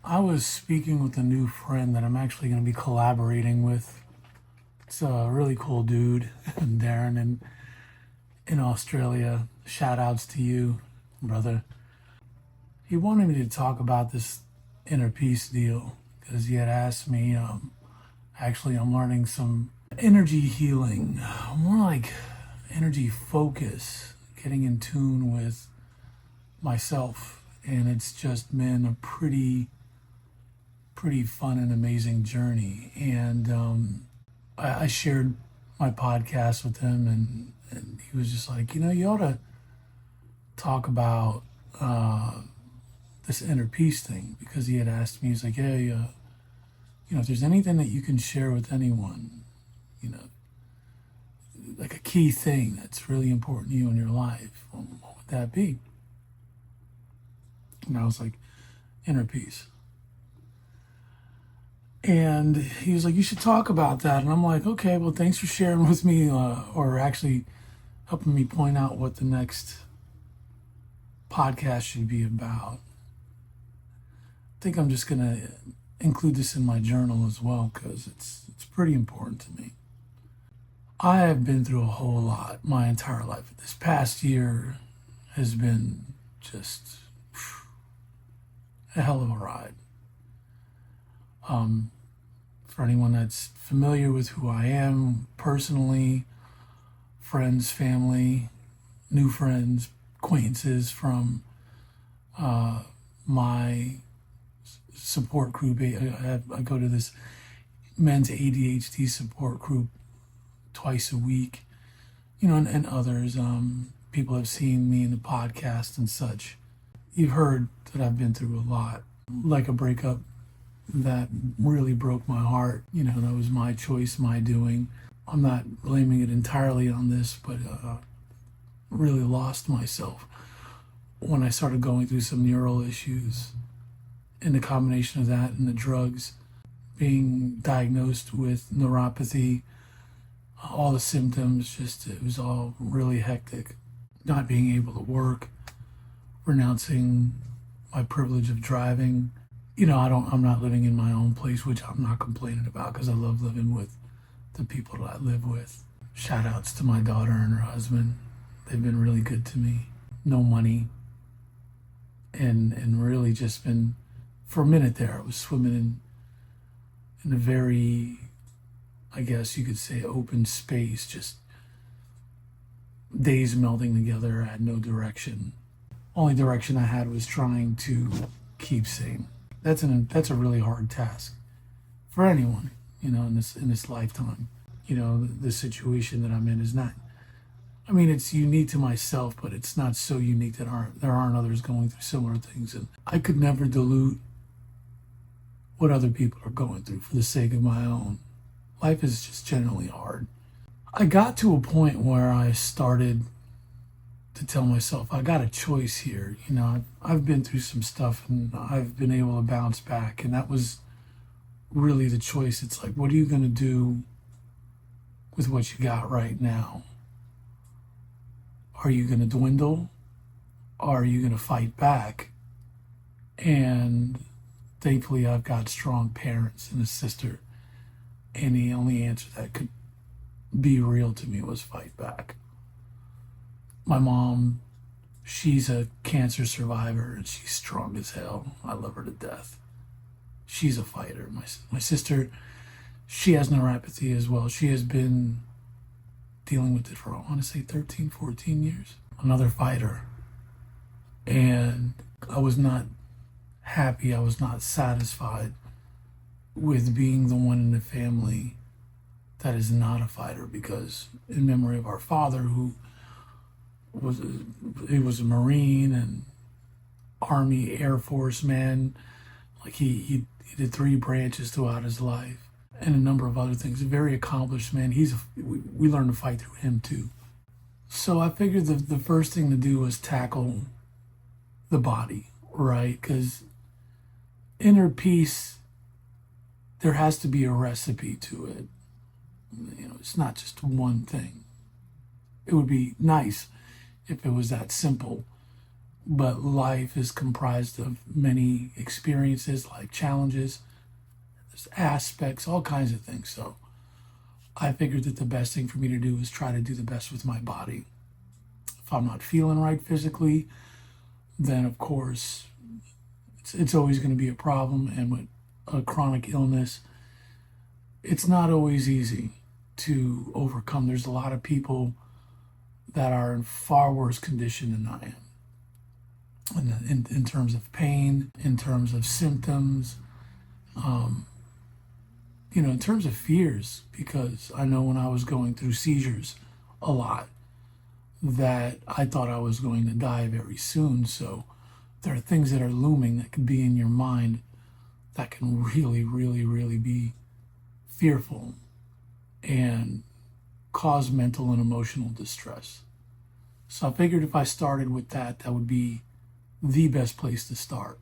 I was speaking with a new friend that I'm actually going to be collaborating with. It's a really cool dude, Darren, in Australia. Shout outs to you, brother. He wanted me to talk about this inner peace deal because he had asked me. Actually, I'm learning some energy healing, more like energy focus, getting in tune with myself. And it's just been a pretty fun and amazing journey. And I shared my podcast with him, and he was just like, you ought to talk about this inner peace thing because he had asked me, he's like, hey, if there's anything that you can share with anyone, you know, like a key thing that's really important to you in your life, what would that be? And I was like, inner peace. And he was like, you should talk about that. And I'm like, okay, well, thanks for sharing with me, or actually helping me point out what the next podcast should be about. I think I'm just going to include this in my journal as well because it's pretty important to me. I have been through a whole lot my entire life. This past year has been just a hell of a ride. For anyone that's familiar with who I am personally, friends, family, new friends, acquaintances from my support group. I go to this men's ADHD support group twice a week, and others. People have seen me in the podcast and such. You've heard that I've been through a lot, like a breakup that really broke my heart. That was my choice, my doing. I'm not blaming it entirely on this, but really lost myself when I started going through some neural issues. And the combination of that and the drugs, being diagnosed with neuropathy, all the symptoms, it was all really hectic. Not being able to work, renouncing my privilege of driving. I'm not living in my own place, which I'm not complaining about because I love living with the people that I live with. Shout outs to my daughter and her husband. They've been really good to me. No money. And really just been, for a minute there, I was swimming in a very, I guess you could say, open space, just days melding together. I had no direction. Only direction I had was trying to keep sane. That's a really hard task for anyone, in this lifetime. The situation that I'm in is not, it's unique to myself, but it's not so unique that there aren't others going through similar things. And I could never dilute what other people are going through for the sake of my own. Life is just generally hard. I got to a point where I started to tell myself, I got a choice here. I've been through some stuff and I've been able to bounce back. And that was really the choice. It's like, what are you going to do with what you got right now? Are you going to dwindle? Or are you going to fight back? And thankfully, I've got strong parents and a sister. And the only answer that could be real to me was fight back. My mom, she's a cancer survivor and she's strong as hell. I love her to death. She's a fighter. My sister, she has neuropathy as well. She has been dealing with it for, I want to say, 13, 14 years. Another fighter. And I was not happy. I was not satisfied with being the one in the family that is not a fighter, because in memory of our father, who he was a Marine and Army, Air Force man. Like he did 3 branches throughout his life and a number of other things. A very accomplished man. We learned to fight through him too. So I figured the first thing to do was tackle the body, right? Because inner peace, there has to be a recipe to it. It's not just one thing. It would be nice if it was that simple, but life is comprised of many experiences, like challenges, there's aspects, all kinds of things. So I figured that the best thing for me to do is try to do the best with my body. If I'm not feeling right physically, then of course it's always going to be a problem. And with a chronic illness, it's not always easy to overcome. There's a lot of people that are in far worse condition than I am, in terms of pain, in terms of symptoms, in terms of fears, because I know when I was going through seizures a lot, that I thought I was going to die very soon. So there are things that are looming that can be in your mind that can really, really, really be fearful and cause mental and emotional distress. So I figured if I started with that, that would be the best place to start.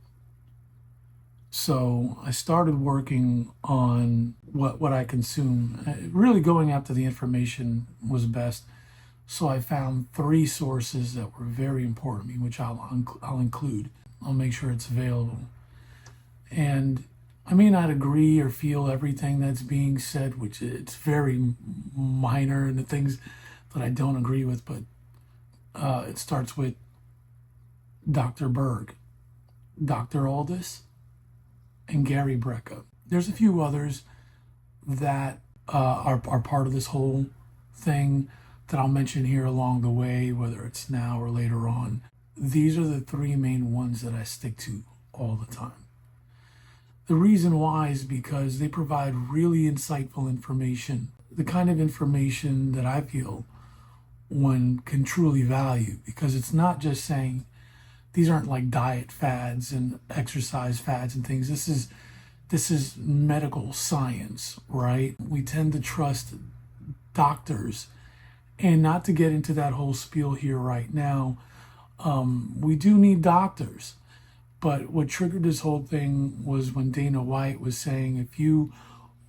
So I started working on what I consume. Really going after the information was best. So I found 3 sources that were very important to me, which I'll include. I'll make sure it's available. And I may not agree or feel everything that's being said, which it's very minor in the things that I don't agree with, but it starts with Dr. Berg, Dr. Aldous, and Gary Brecka. There's a few others that are part of this whole thing that I'll mention here along the way, whether it's now or later on. These are the 3 main ones that I stick to all the time. The reason why is because they provide really insightful information, the kind of information that I feel one can truly value, because it's not just saying, these aren't like diet fads and exercise fads and things. This is medical science, right? We tend to trust doctors, and not to get into that whole spiel here right now. We do need doctors, but what triggered this whole thing was when Dana White was saying, if you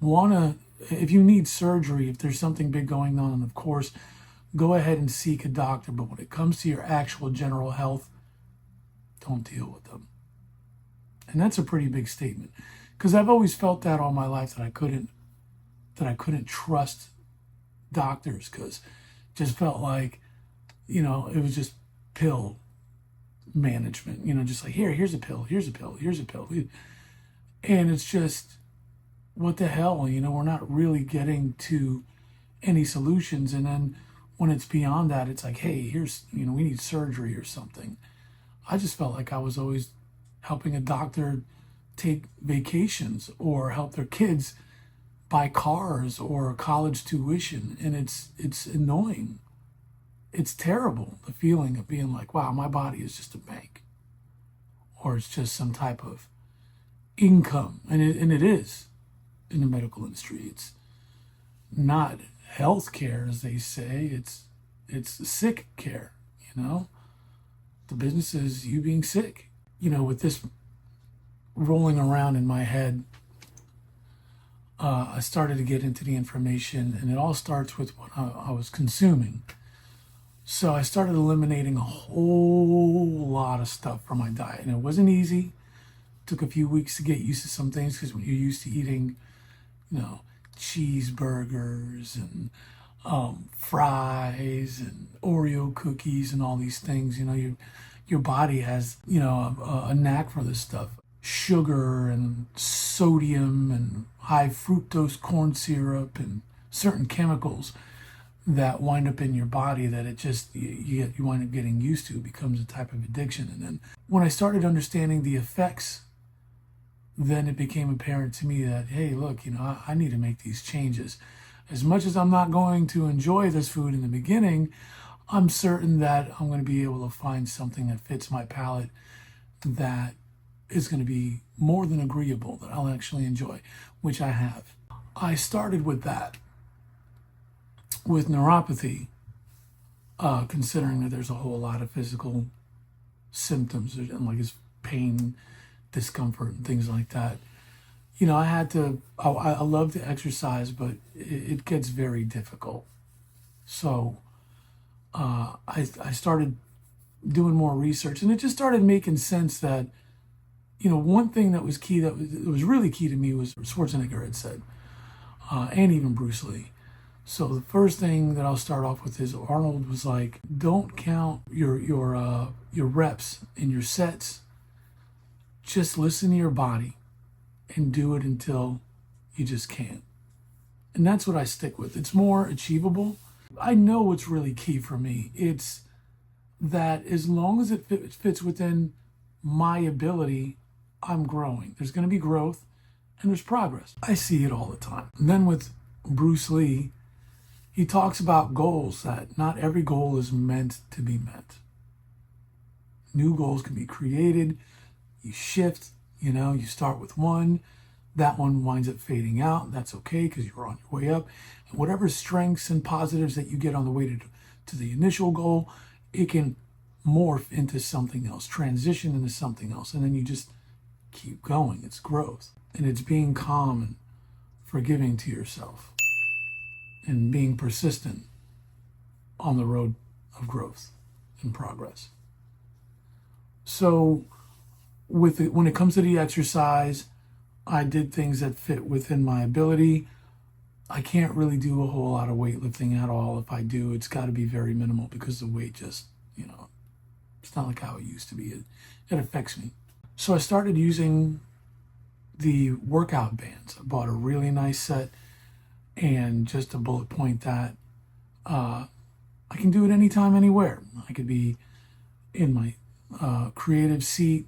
need surgery, if there's something big going on, of course, go ahead and seek a doctor. But when it comes to your actual general health, don't deal with them. And that's a pretty big statement, because I've always felt that all my life, that I couldn't trust doctors, because it just felt like, it was just pill management, just like, here's a pill, here's a pill, here's a pill. And it's just, what the hell, we're not really getting to any solutions. And then when it's beyond that, it's like, hey, here's, we need surgery or something. I just felt like I was always helping a doctor take vacations or help their kids buy cars or college tuition. And it's annoying. It's terrible, the feeling of being like, wow, my body is just a bank, or it's just some type of income. And it is in the medical industry. It's not health care, as they say. It's sick care, The business is you being sick. With this rolling around in my head, I started to get into the information, and it all starts with what I was consuming. So I started eliminating a whole lot of stuff from my diet, and it wasn't easy. It took a few weeks to get used to some things, because when you're used to eating, cheeseburgers and fries and Oreo cookies and all these things, your body has, a knack for this stuff. Sugar and sodium and high fructose corn syrup and certain chemicals that wind up in your body that it just, you wind up getting used to. It becomes a type of addiction. And then when I started understanding the effects, then it became apparent to me that, hey, look, I need to make these changes. As much as I'm not going to enjoy this food in the beginning, I'm certain that I'm going to be able to find something that fits my palate that is going to be more than agreeable, that I'll actually enjoy, which I have. I started with that. With neuropathy, considering that there's a whole lot of physical symptoms, like his pain, discomfort, and things like that. I had to, I love to exercise, but it gets very difficult. So I started doing more research, and it just started making sense that, one thing that was key, that was really key to me, was Schwarzenegger had said, and even Bruce Lee. So the first thing that I'll start off with is Arnold was like, don't count your reps and your sets. Just listen to your body and do it until you just can't. And that's what I stick with. It's more achievable. I know what's really key for me. It's that as long as it fits within my ability, I'm growing. There's going to be growth and there's progress. I see it all the time. And then with Bruce Lee, he talks about goals, that not every goal is meant to be met. New goals can be created. You shift, you start with one. That one winds up fading out. That's okay because you're on your way up. And whatever strengths and positives that you get on the way to the initial goal, it can morph into something else, transition into something else. And then you just keep going. It's growth. And it's being calm and forgiving to yourself and being persistent on the road of growth and progress. So when it comes to the exercise, I did things that fit within my ability. I can't really do a whole lot of weightlifting at all. If I do, it's got to be very minimal because the weight just, it's not like how it used to be. It affects me. So I started using the workout bands. I bought a really nice set, and just to bullet point that, I can do it anytime, anywhere. I could be in my creative seat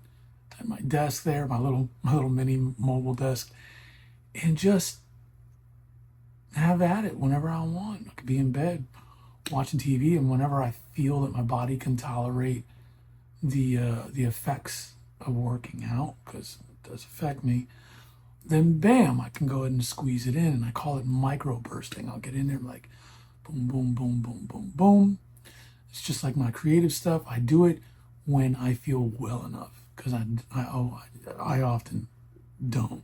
at my desk there, my little mini mobile desk, and just have at it whenever I want. I could be in bed watching TV, and whenever I feel that my body can tolerate the effects of working out, because it does affect me, then bam, I can go ahead and squeeze it in, and I call it micro bursting. I'll get in there like boom, boom, boom, boom, boom, boom. It's just like my creative stuff. I do it when I feel well enough, because I often don't.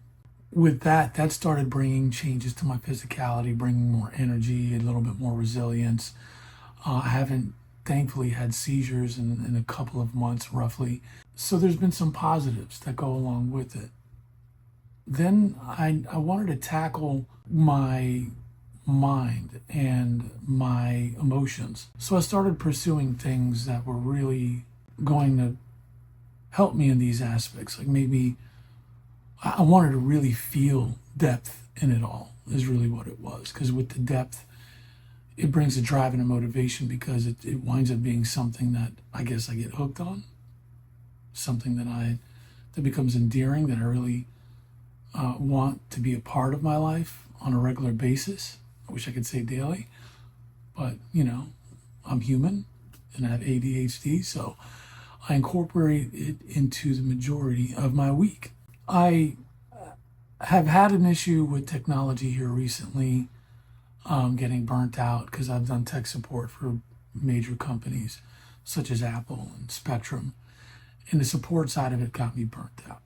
With that started bringing changes to my physicality, bringing more energy, a little bit more resilience. I haven't, thankfully, had seizures in a couple of months, roughly. So there's been some positives that go along with it. Then I wanted to tackle my mind and my emotions. So I started pursuing things that were really going to help me in these aspects. Like maybe I wanted to really feel depth in it all, is really what it was. Because with the depth, it brings a drive and a motivation, because it winds up being something that I guess I get hooked on, something that becomes endearing, that I really want to be a part of my life on a regular basis. I wish I could say daily, but I'm human and I have ADHD, so I incorporate it into the majority of my week. I have had an issue with technology here recently, getting burnt out, because I've done tech support for major companies such as Apple and Spectrum, and the support side of it got me burnt out.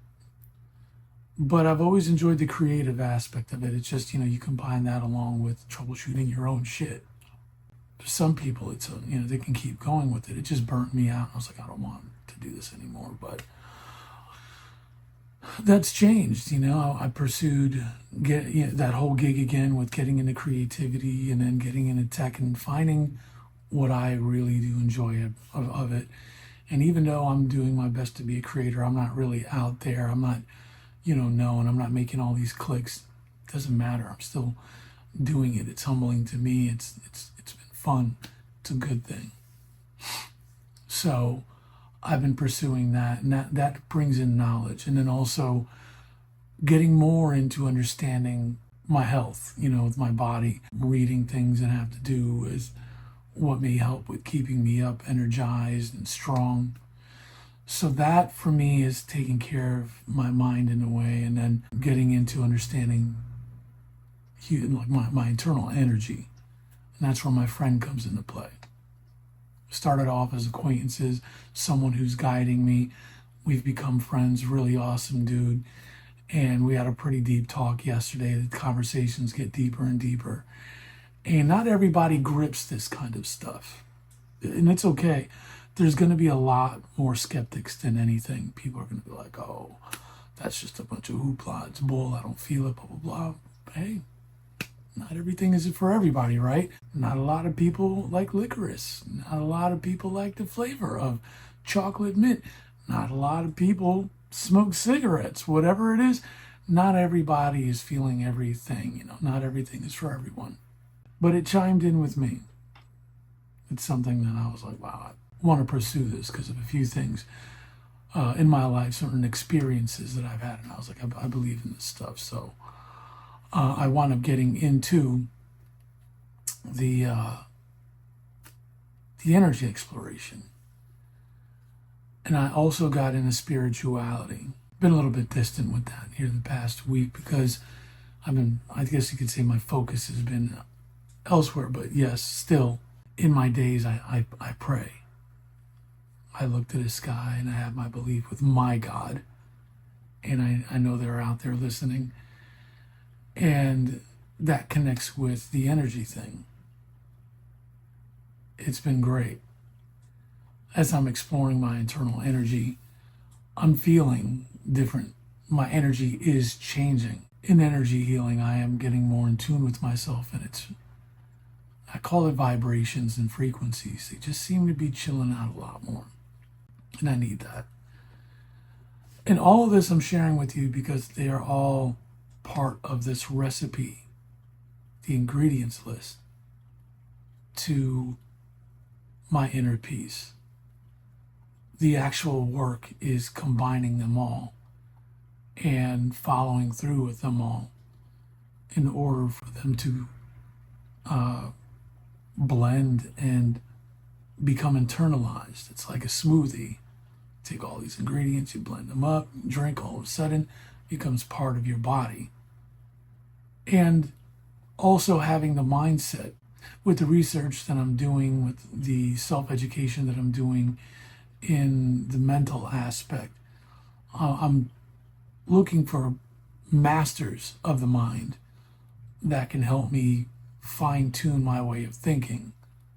But I've always enjoyed the creative aspect of it. It's just, you combine that along with troubleshooting your own shit. For some people, it's they can keep going with it. It just burnt me out. I was like, I don't want to do this anymore. But that's changed. I pursued that whole gig again with getting into creativity and then getting into tech and finding what I really do enjoy of it. And even though I'm doing my best to be a creator, I'm not really out there. I'm not, known. I'm not making all these clicks. It doesn't matter. I'm still doing it. It's humbling to me. It's been fun. It's a good thing. So I've been pursuing that, and that brings in knowledge, and then also getting more into understanding my health, with my body, reading things that have to do with what may help with keeping me up, energized and strong. So that for me is taking care of my mind in a way, and then getting into understanding like my internal energy. And that's where my friend comes into play. Started off as acquaintances, someone who's guiding me. We've become friends, really awesome dude. And we had a pretty deep talk yesterday. The conversations get deeper and deeper. And not everybody grips this kind of stuff. And it's okay. there's going to be a lot more skeptics than anything. People are going to be like, oh, that's just a bunch of hoopla, it's bull, I don't feel it, blah, blah, blah. Hey, not everything is for everybody, right? Not a lot of people like licorice. Not a lot of people like the flavor of chocolate mint. Not a lot of people smoke cigarettes. Whatever it is, not everybody is feeling everything. Not everything is for everyone. But it chimed in with me. It's something that I was like, wow, I want to pursue this because of a few things in my life, certain experiences that I've had. And I was like, I believe in this stuff. So I wound up getting into the energy exploration. And I also got into spirituality. Been a little bit distant with that here the past week because I guess you could say my focus has been elsewhere. But yes, still, in my days, I pray. I look to the sky and I have my belief with my God. And I know they're out there listening. And that connects with the energy thing. It's been great. As I'm exploring my internal energy, I'm feeling different. My energy is changing. In energy healing, I am getting more in tune with myself, and I call it vibrations and frequencies. They just seem to be chilling out a lot more. And I need that. And all of this I'm sharing with you because they are all part of this recipe, the ingredients list to my inner peace. The actual work is combining them all and following through with them all in order for them to blend and become internalized. It's like a smoothie. Take all these ingredients, you blend them up, drink, all of a sudden it becomes part of your body. And also having the mindset with the research that I'm doing, with the self-education that I'm doing in the mental aspect, I'm looking for masters of the mind that can help me fine-tune my way of thinking.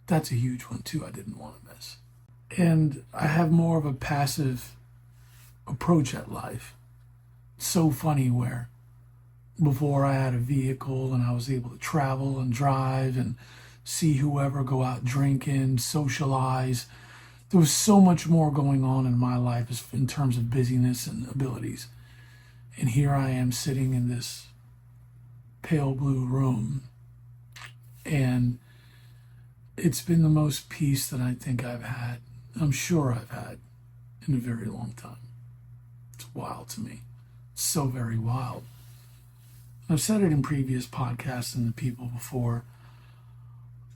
That's a huge one too I didn't want to miss. And I have more of a passive approach at life. So funny where before I had a vehicle and I was able to travel and drive and see whoever, go out drinking, socialize. There was so much more going on in my life in terms of busyness and abilities. And here I am sitting in this pale blue room. And it's been the most peace that I think I've had, I'm sure I've had, in a very long time. It's wild to me. It's so very wild. I've said it in previous podcasts and the people before.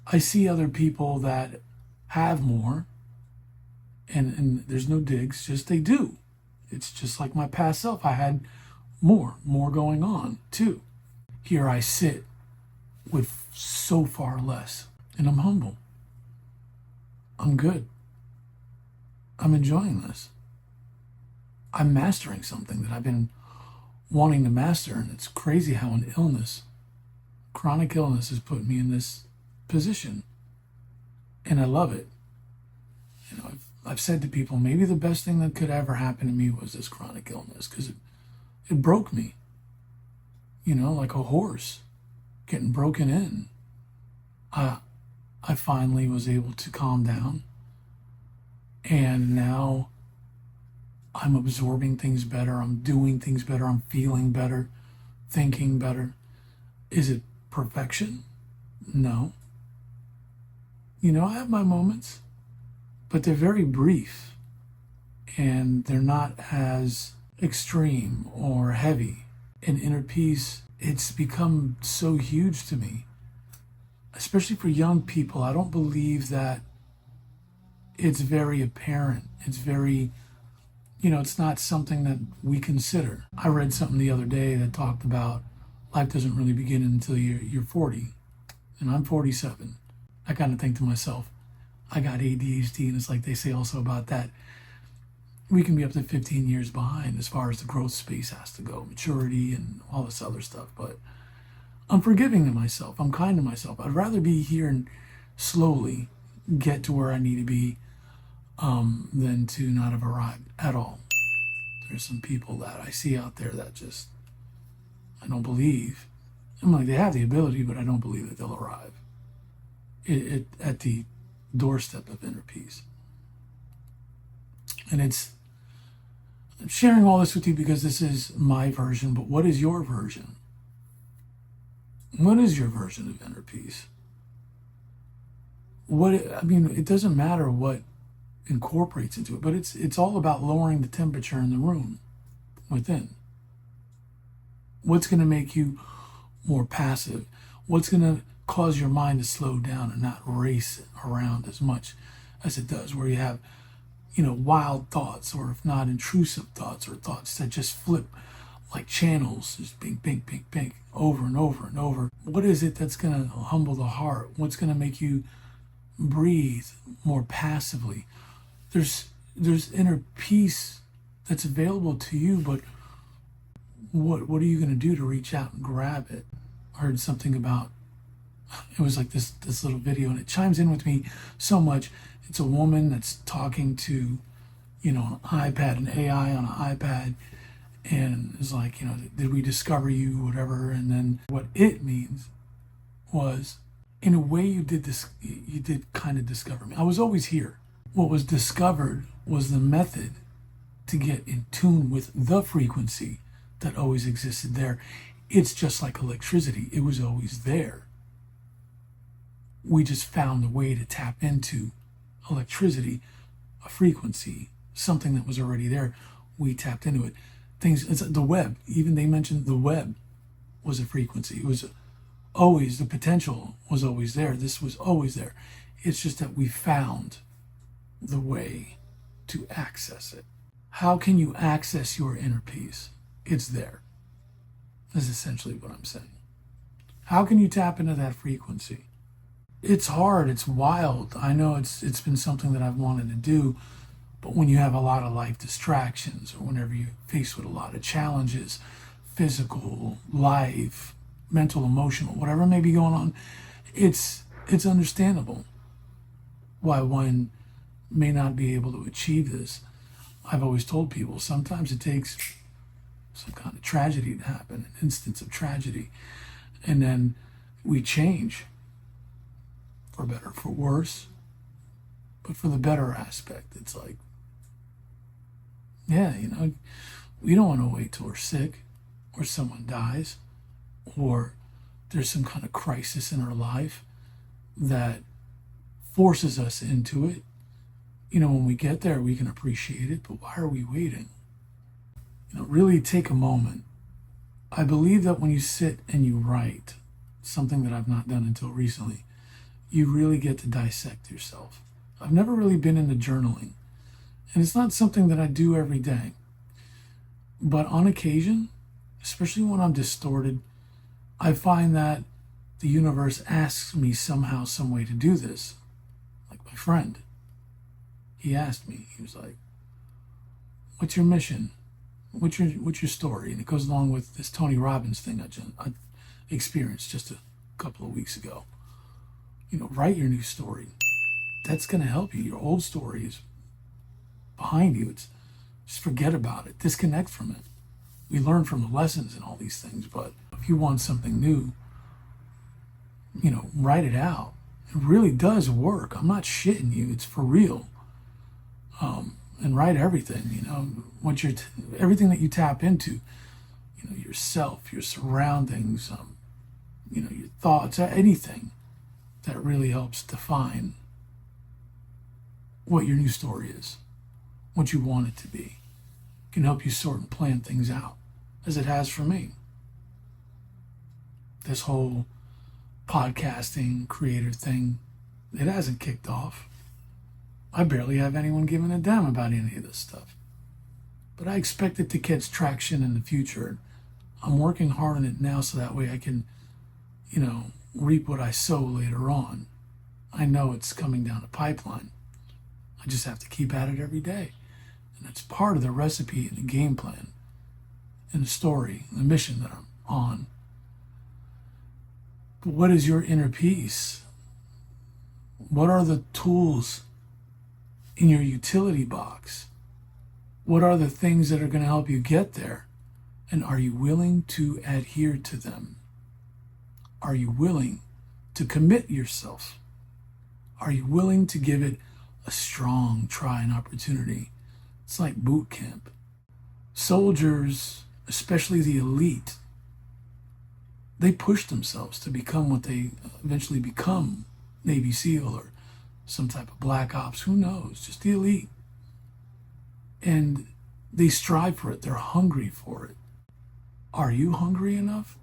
I see other people that have more, and there's no digs, just they do. It's just like my past self. I had more going on too. Here I sit with so far less, and I'm humble. I'm good. I'm enjoying this. I'm mastering something that I've been wanting to master, and it's crazy how an illness, chronic illness, has put me in this position, and I love it. I've said to people, maybe the best thing that could ever happen to me was this chronic illness, because it broke me, like a horse getting broken in. I finally was able to calm down, and now I'm absorbing things better, I'm doing things better, I'm feeling better, thinking better. Is it perfection? No. I have my moments, but they're very brief, and they're not as extreme or heavy. And inner peace, it's become so huge to me, especially for young people. I don't believe that it's very apparent. It's very, it's not something that we consider. I read something the other day that talked about life doesn't really begin until you're 40, and I'm 47. I kind of think to myself, I got ADHD, and it's like they say also about that, we can be up to 15 years behind as far as the growth space has to go, maturity and all this other stuff. But I'm forgiving to myself. I'm kind to myself. I'd rather be here and slowly get to where I need to be than to not have arrived at all. There's some people that I see out there that just, I don't believe. I'm like, they have the ability, but I don't believe that they'll arrive at the doorstep of inner peace. And I'm sharing all this with you because this is my version, but what is your version? What is your version of inner peace? It doesn't matter what incorporates into it, but it's all about lowering the temperature in the room within. What's going to make you more passive? What's going to cause your mind to slow down and not race around as much as it does, where you have, wild thoughts, or if not intrusive thoughts, or thoughts that just flip like channels, just bing, bing, bing, bing, over and over and over. What is it that's going to humble the heart? What's going to make you breathe more passively? There's inner peace that's available to you, but what are you going to do to reach out and grab it? I heard something about, it was like this little video, and it chimes in with me so much. It's a woman that's talking to, an iPad, an AI on an iPad, and is like, did we discover you, whatever. And then what it means was, in a way, you did kind of discover me. I was always here. What was discovered was the method to get in tune with the frequency that always existed there. It's just like electricity. It was always there. We just found a way to tap into electricity, a frequency, something that was already there. We tapped into it. It's the web. Even they mentioned the web was a frequency. It was always, the potential was always there. This was always there. It's just that we found the way to access it. How can you access your inner peace? It's there. That's essentially what I'm saying. How can you tap into that frequency? It's hard. It's wild. I know it's been something that I've wanted to do, but when you have a lot of life distractions, or whenever you're faced with a lot of challenges, physical, life, mental, emotional, whatever may be going on, it's understandable why one may not be able to achieve this. I've always told people sometimes it takes some kind of tragedy to happen, an instance of tragedy, and then we change, for better, for worse, but for the better aspect. It's like, yeah, we don't want to wait till we're sick, or someone dies, or there's some kind of crisis in our life that forces us into it. When we get there, we can appreciate it, but why are we waiting? Really take a moment. I believe that when you sit and you write, something that I've not done until recently, you really get to dissect yourself. I've never really been into journaling, and it's not something that I do every day. But on occasion, especially when I'm distorted, I find that the universe asks me somehow, some way to do this. Like my friend, he asked me, he was like, what's your mission? What's your story? And it goes along with this Tony Robbins thing I experienced just a couple of weeks ago. Write your new story. That's going to help you. Your old story is behind you. Just forget about it. Disconnect from it. We learn from the lessons and all these things, but if you want something new, write it out. It really does work. I'm not shitting you. It's for real. And write everything, everything that you tap into, yourself, your surroundings, your thoughts, anything that really helps define what your new story is, what you want it to be. Can help you sort and plan things out, as it has for me. This whole podcasting, creator thing, it hasn't kicked off. I barely have anyone giving a damn about any of this stuff. But I expect it to catch traction in the future. I'm working hard on it now so that way I can, reap what I sow later on. I know it's coming down the pipeline. I just have to keep at it every day. And that's part of the recipe and the game plan and the story, and the mission that I'm on. But what is your inner peace? What are the tools in your utility box? What are the things that are going to help you get there? And are you willing to adhere to them? Are you willing to commit yourself? Are you willing to give it a strong try and opportunity? It's like boot camp. Soldiers, especially the elite, they push themselves to become what they eventually become, Navy SEAL or some type of black ops, who knows, just the elite. And they strive for it, they're hungry for it. Are you hungry enough?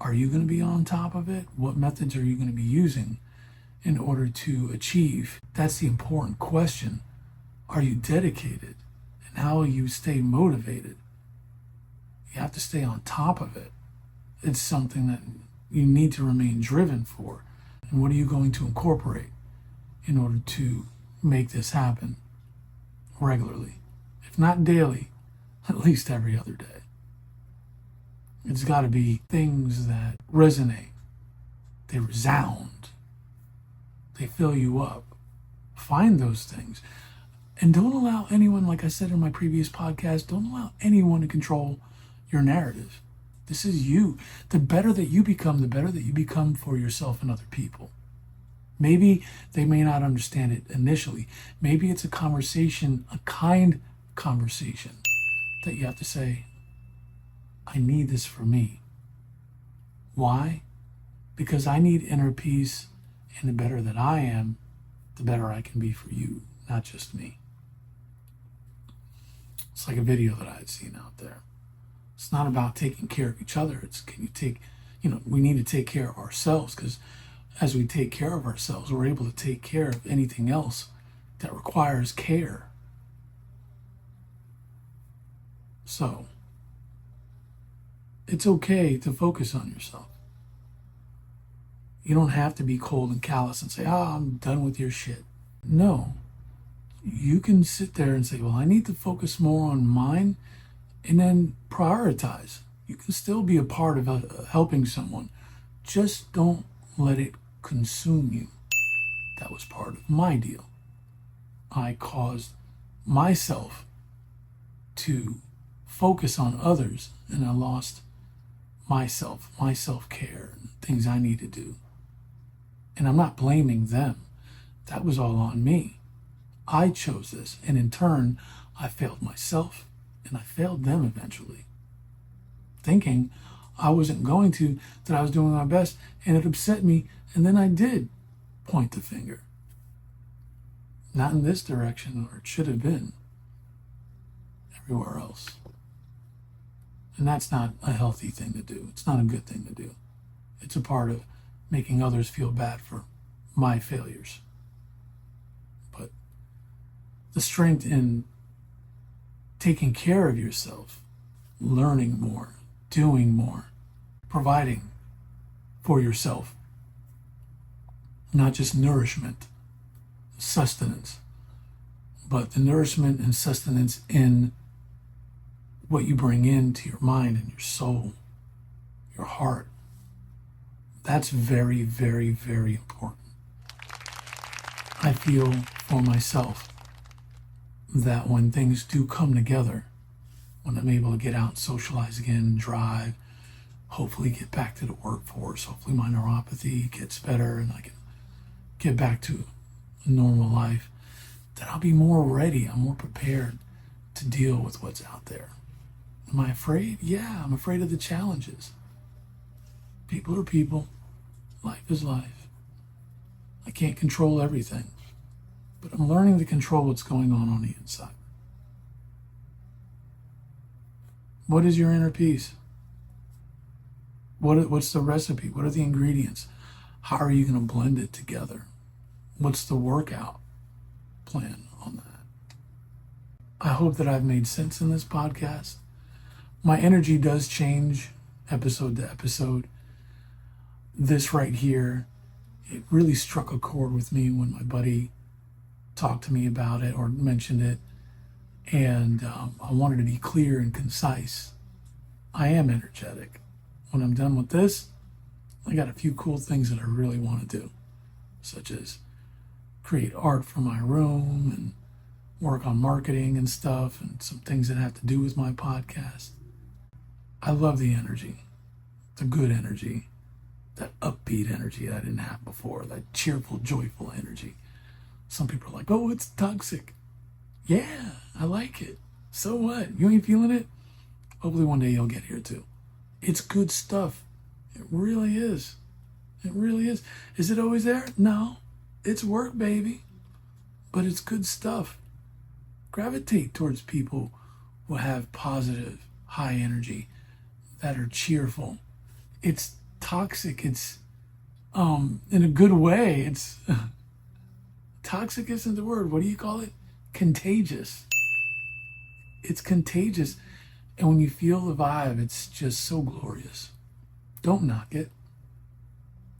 Are you going to be on top of it? What methods are you going to be using in order to achieve? That's the important question. Are you dedicated? And how will you stay motivated? You have to stay on top of it. It's something that you need to remain driven for. And what are you going to incorporate in order to make this happen regularly? If not daily, at least every other day. It's got to be things that resonate. They resound. They fill you up. Find those things. And don't allow anyone, like I said in my previous podcast, don't allow anyone to control your narrative. This is you. The better that you become, the better that you become for yourself and other people. Maybe they may not understand it initially. Maybe it's a conversation, a kind conversation that you have to say, I need this for me. Why? Because I need inner peace, and the better that I am, the better I can be for you, not just me. It's like a video that I had seen out there. It's not about taking care of each other. It's we need to take care of ourselves, because as we take care of ourselves, we're able to take care of anything else that requires care. So, it's okay to focus on yourself. You don't have to be cold and callous and say, I'm done with your shit. No. You can sit there and say, well, I need to focus more on mine, and then prioritize. You can still be a part of helping someone. Just don't let it consume you. That was part of my deal. I caused myself to focus on others, and I lost myself, my self-care, and things I need to do. And I'm not blaming them. That was all on me. I chose this, and in turn, I failed myself, and I failed them eventually. Thinking I wasn't going to, that I was doing my best, and it upset me, and then I did point the finger. Not in this direction, or it should have been. Everywhere else. And that's not a healthy thing to do. It's not a good thing to do. It's a part of making others feel bad for my failures. But the strength in taking care of yourself, learning more, doing more, providing for yourself, not just nourishment, sustenance, but the nourishment and sustenance in what you bring into your mind and your soul, your heart. That's very, very, very important. I feel for myself that when things do come together, when I'm able to get out and socialize again, drive, hopefully get back to the workforce, hopefully my neuropathy gets better and I can get back to a normal life, that I'll be more ready, I'm more prepared to deal with what's out there. Am I afraid? Yeah, I'm afraid of the challenges. People are people. Life is life. I can't control everything, but I'm learning to control what's going on the inside. What is your inner peace? What's the recipe? What are the ingredients? How are you going to blend it together? What's the workout plan on that? I hope that I've made sense in this podcast. My energy does change episode to episode. This right here, it really struck a chord with me when my buddy talked to me about it or mentioned it. And I wanted to be clear and concise. I am energetic. When I'm done with this, I got a few cool things that I really want to do, such as create art for my room and work on marketing and stuff and some things that have to do with my podcast. I love the energy, the good energy, that upbeat energy that I didn't have before, that cheerful, joyful energy. Some people are like, oh, it's toxic. Yeah, I like it. So what? You ain't feeling it? Hopefully one day you'll get here too. It's good stuff. It really is. It really is. Is it always there? No. It's work, baby. But it's good stuff. Gravitate towards people who have positive, high energy, that are cheerful. It's toxic. It's in a good way. It's toxic isn't the word. What do you call it? Contagious. It's contagious. And when you feel the vibe, it's just so glorious. Don't knock it.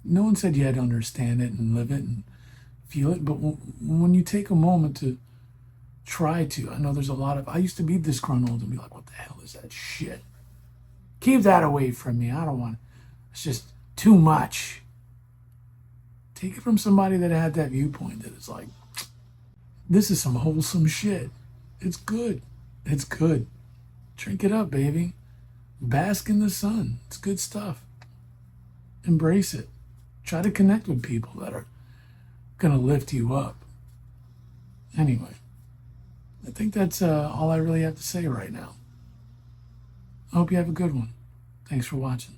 No one said you had to understand it and live it and feel it. But when you take a moment to try to, I know there's a lot of, I used to be disgruntled and be like, what the hell is that shit? Keep that away from me. I don't want it. It's just too much. Take it from somebody that had that viewpoint that is like, this is some wholesome shit. It's good. It's good. Drink it up, baby. Bask in the sun. It's good stuff. Embrace it. Try to connect with people that are going to lift you up. Anyway, I think that's all I really have to say right now. I hope you have a good one. Thanks for watching.